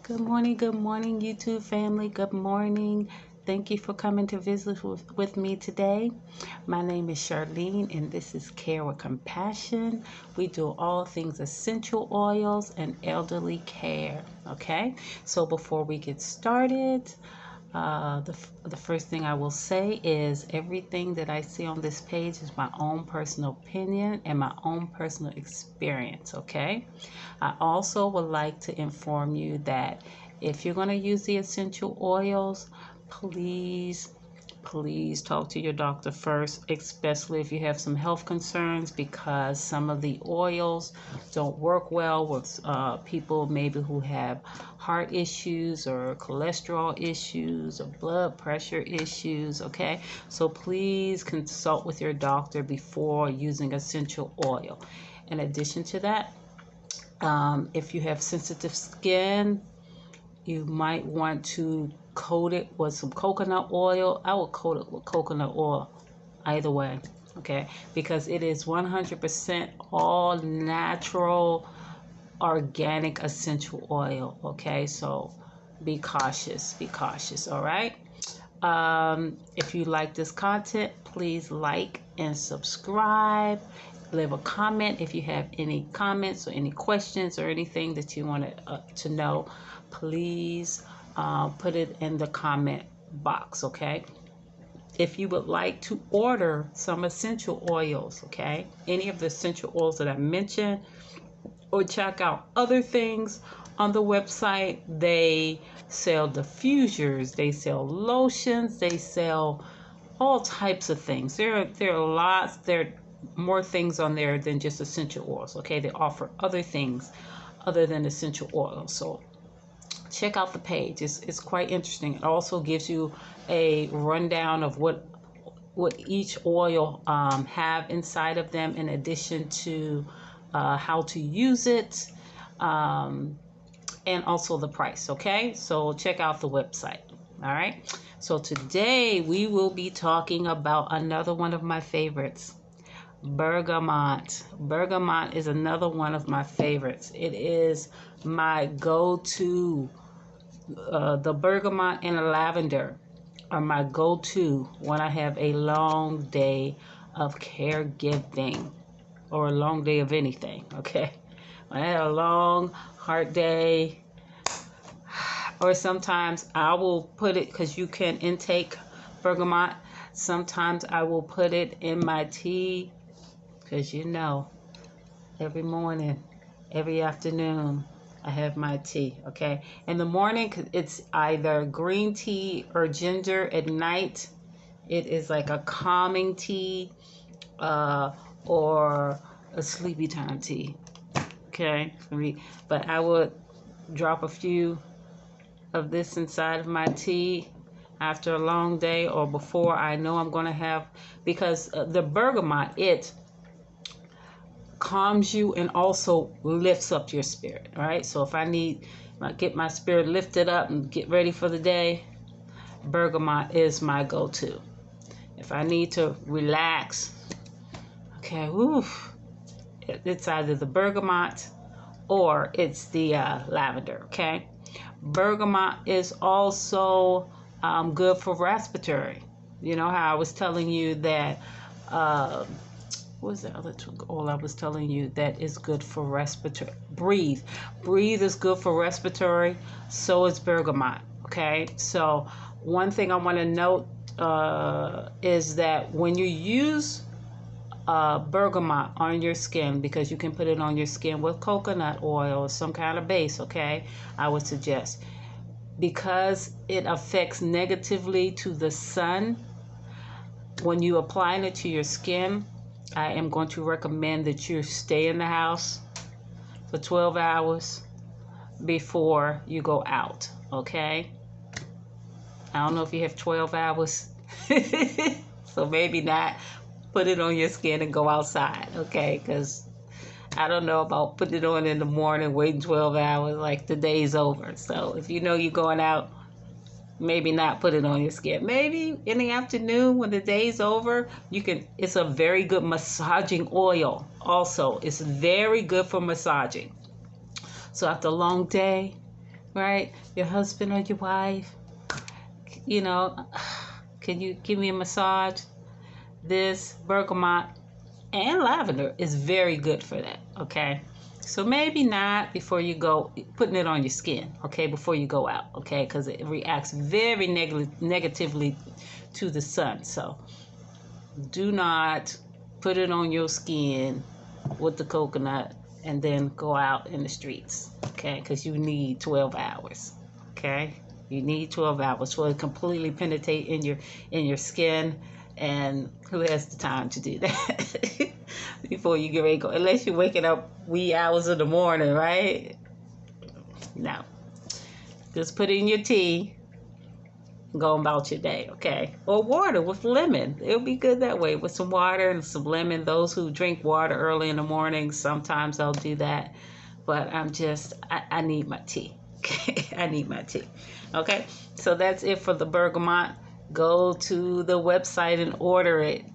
Good morning, YouTube family. Good morning. Thank you for coming to visit with me today. My name is Charlene, and this is Care with Compassion. We do all things essential oils and elderly care. Okay, so before we get started, the first thing I will say is everything that I see on this page is my own personal opinion and my own personal experience, okay? I also would like to inform you that if you're going to use the essential oils, please talk to your doctor first, especially if you have some health concerns, because some of the oils don't work well with people maybe who have heart issues or cholesterol issues or blood pressure issues. Okay, so please consult with your doctor before using essential oil. In addition to that, if you have sensitive skin, you might want to coat it with some coconut oil. I will coat it with coconut oil either way, okay? Because it is 100% all natural, organic essential oil, okay? So be cautious, all right? If you like this content, please like and subscribe. Leave a comment if you have any comments or any questions or anything that you want to know. Please put it in the comment box, okay? If you would like to order some essential oils, okay, any of the essential oils that I mentioned, or check out other things on the website, they sell diffusers, they sell lotions, they sell all types of things. There are more things on there than just essential oils, okay? They offer other things other than essential oils. So check out the page. It's quite interesting. It also gives you a rundown of what each oil have inside of them, in addition to how to use it, and also the price. Okay, so check out the website. All right, so today we will be talking about another one of my favorites, bergamot. Bergamot is another one of my favorites. It is my go-to. The bergamot and the lavender are my go-to when I have a long day of caregiving or a long day of anything, okay? When I have a long, hard day, or sometimes I will put it, because you can intake bergamot, sometimes I will put it in my tea, because every morning, every afternoon, I have my tea, okay? In the morning, it's either green tea or ginger. At night, it is like a calming tea or a sleepy time tea, okay? But I would drop a few of this inside of my tea after a long day or before I know I'm going to have, because the bergamot, it calms you and also lifts up your spirit. All right, so if I get my spirit lifted up and get ready for the day, bergamot is my go-to. If I need to relax, okay, it's either the bergamot or it's the lavender. Okay, bergamot is also good for respiratory. You know how I was telling you that what was the other oil I was telling you that is good for respiratory? Breathe is good for respiratory. So is bergamot. Okay, so one thing I want to note is that when you use bergamot on your skin, because you can put it on your skin with coconut oil or some kind of base, okay, I would suggest, because it affects negatively to the sun, when you apply it to your skin, I am going to recommend that you stay in the house for 12 hours before you go out, okay? I don't know if you have 12 hours, so maybe not put it on your skin and go outside, okay? Because I don't know about putting it on in the morning, waiting 12 hours, like the day's over. So if you know you're going out, maybe not put it on your skin. Maybe in the afternoon when the day's over, it's a very good massaging oil also. It's very good for massaging. So after a long day, right? Your husband or your wife, you know, can you give me a massage? This bergamot and lavender is very good for that, okay? So maybe not before you go putting it on your skin, okay, before you go out, okay, because it reacts very negatively to the sun. So do not put it on your skin with the coconut and then go out in the streets, okay, because you need 12 hours, okay? You need 12 hours for it to completely penetrate in your skin, and who has the time to do that before you get ready to go? Unless you're waking up wee hours of the morning, right? No. Just put it in your tea, go about your day, okay? Or water with lemon. It'll be good that way with some water and some lemon. Those who drink water early in the morning, sometimes I'll do that. But I need my tea. Okay, I need my tea. Okay, so that's it for the bergamot. Go to the website and order it.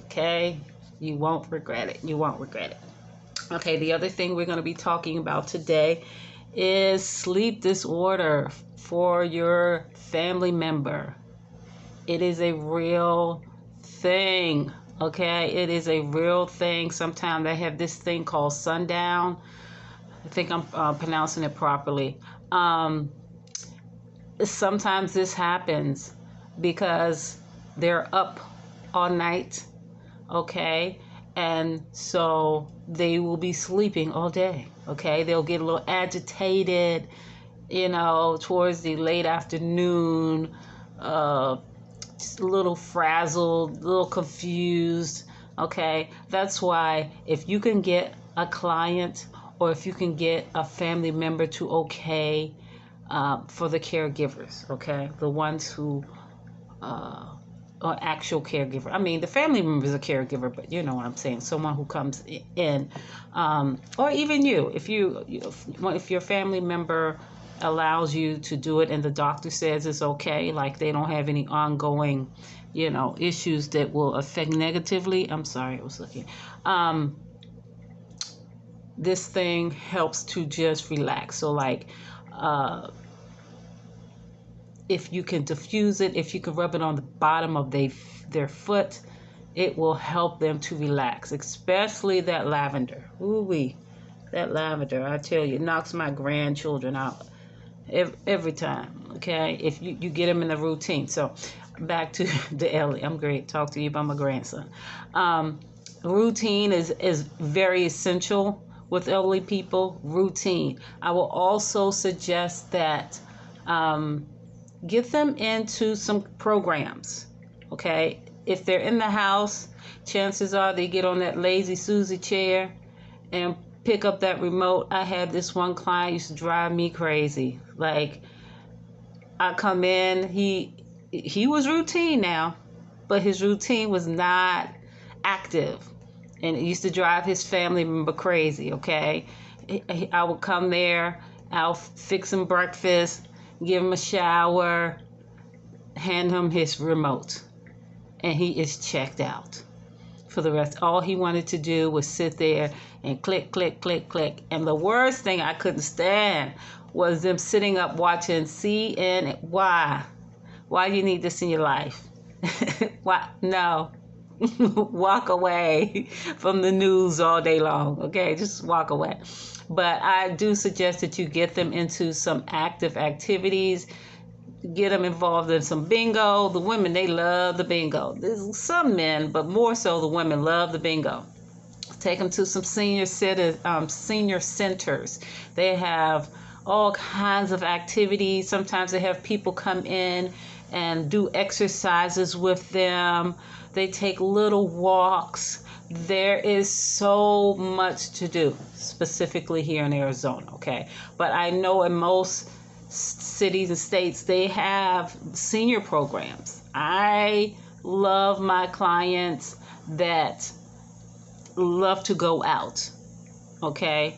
Okay, you won't regret it. You won't regret it. Okay, the other thing we're going to be talking about today is sleep disorder for your family member. It is a real thing. Okay, it is a real thing. Sometimes they have this thing called sundown. I think I'm pronouncing it properly. Sometimes this happens because they're up all night, okay? And so they will be sleeping all day, okay? They'll get a little agitated, towards the late afternoon, just a little frazzled, a little confused, okay? That's why if you can get a client or if you can get a family member to for the caregivers, okay? The ones who are actual caregiver. I mean, the family member is a caregiver, but you know what I'm saying. Someone who comes in, or even you, if your family member allows you to do it and the doctor says it's okay, like they don't have any ongoing, issues that will affect negatively. I'm sorry, I was looking. This thing helps to just relax. So like, if you can diffuse it, if you can rub it on the bottom of their foot, it will help them to relax, especially that lavender. Ooh-wee, that lavender, I tell you, it knocks my grandchildren out every time, okay? If you get them in the routine. So back to the Ellie. I'm great. Talk to you about my grandson. Routine is very essential with elderly people. Routine. I will also suggest that get them into some programs, okay? If they're in the house, chances are they get on that lazy Susie chair and pick up that remote. I had this one client used to drive me crazy. Like, I come in, he was routine now, but his routine was not active, and it used to drive his family member crazy, okay? I would come there, I'll fix him breakfast, give him a shower, hand him his remote, and he is checked out for the rest. All he wanted to do was sit there and click, click, click, click. And the worst thing I couldn't stand was them sitting up watching CNY. Why do you need this in your life? Why? No. Walk away from the news all day long, okay? Just walk away. But I do suggest that you get them into some active activities, get them involved in some bingo. The women, they love the bingo. There's some men, but more so the women love the bingo. Take them to some senior centers. They have all kinds of activities. Sometimes they have people come in and do exercises with them. They take little walks. There is so much to do, specifically here in Arizona, okay? But I know in most cities and states, they have senior programs. I love my clients that love to go out, okay?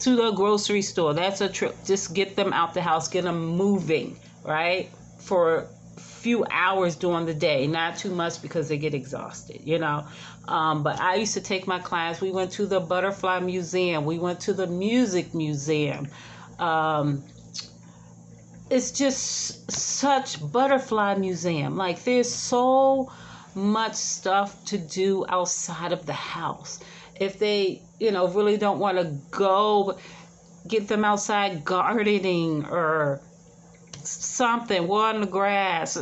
To the grocery store. That's a trip. Just get them out the house, get them moving, right? For few hours during the day, not too much because they get exhausted, but I used to take my clients. We went to the Butterfly Museum, we went to the Music Museum, it's just such butterfly museum. Like there's so much stuff to do outside of the house. If they, really don't want to go, get them outside gardening or something, watering the grass.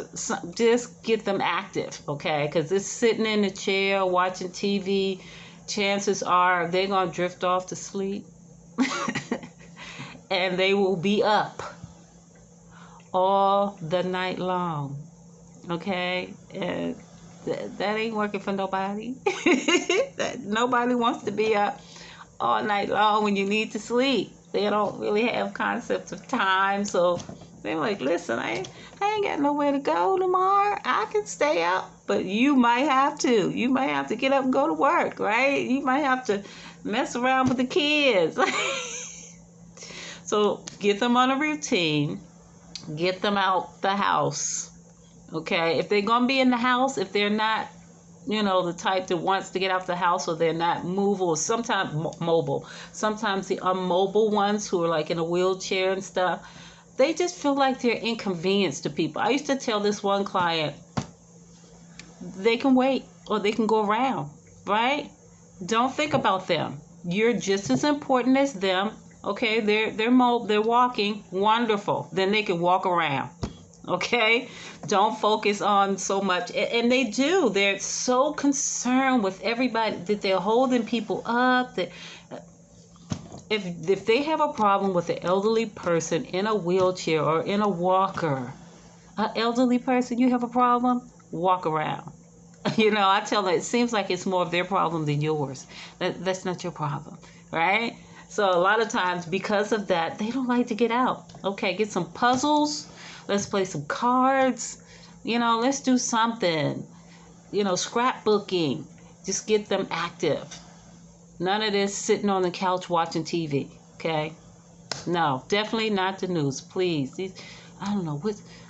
Just get them active, okay? Because it's sitting in the chair watching TV. Chances are they're gonna drift off to sleep, and they will be up all the night long, okay? And that ain't working for nobody. Nobody wants to be up all night long when you need to sleep. They don't really have concepts of time, so they're like, listen, I ain't got nowhere to go tomorrow. I can stay up, but you might have to. You might have to get up and go to work, right? You might have to mess around with the kids. So get them on a routine. Get them out the house, okay? If they're going to be in the house, if they're not, the type that wants to get out the house, or they're not mobile, sometimes mobile. Sometimes the immobile ones who are like in a wheelchair and stuff, they just feel like they're inconvenienced to people. I used to tell this one client, they can wait or they can go around, right? Don't think about them. You're just as important as them, okay? They're walking, wonderful. Then they can walk around, okay? Don't focus on so much. And they do. They're so concerned with everybody that they're holding people up, that if they have a problem with an elderly person in a wheelchair or in a walker, an elderly person, you have a problem, walk around. I tell them, it seems like it's more of their problem than yours. That's not your problem, right? So a lot of times, because of that, they don't like to get out. Okay, get some puzzles. Let's play some cards. Let's do something. Scrapbooking. Just get them active. None of this sitting on the couch watching TV, okay? No, definitely not the news, please. I don't know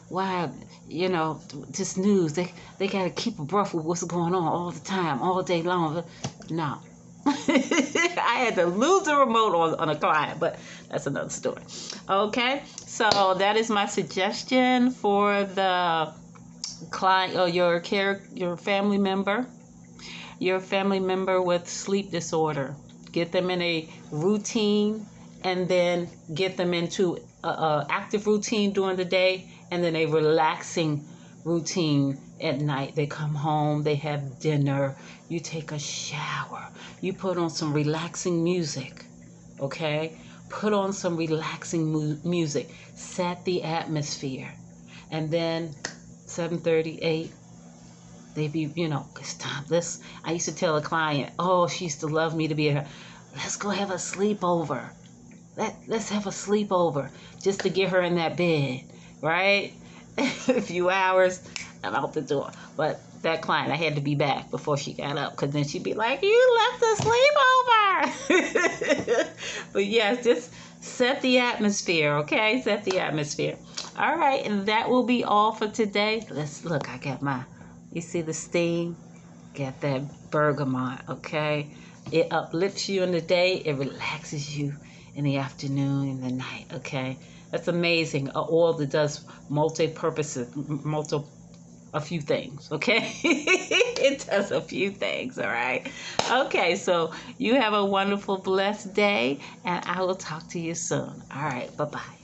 why, this news, they got to keep abreast with what's going on all the time, all day long. No. I had to lose the remote on a client, but that's another story. Okay, so that is my suggestion for the client or your family member. Your family member with sleep disorder. Get them in a routine, and then get them into a active routine during the day, and then a relaxing routine at night. They come home, they have dinner, you take a shower, you put on some relaxing music, okay? Put on some relaxing music. Set the atmosphere. And then 7:30, 8, they be, it's time. I used to tell a client, she used to love me to be here. Let's go have a sleepover. Let's have a sleepover just to get her in that bed, right? A few hours, I'm out the door. But that client, I had to be back before she got up, because then she'd be like, you left the sleepover. But yes, just set the atmosphere, okay? Set the atmosphere. All right, and that will be all for today. Let's look, I got you see the steam? Got that bergamot, okay? It uplifts you in the day. It relaxes you in the afternoon, in the night, okay? That's amazing. An oil that does a few things, okay? It does a few things, all right? Okay, so you have a wonderful, blessed day, and I will talk to you soon. All right, bye-bye.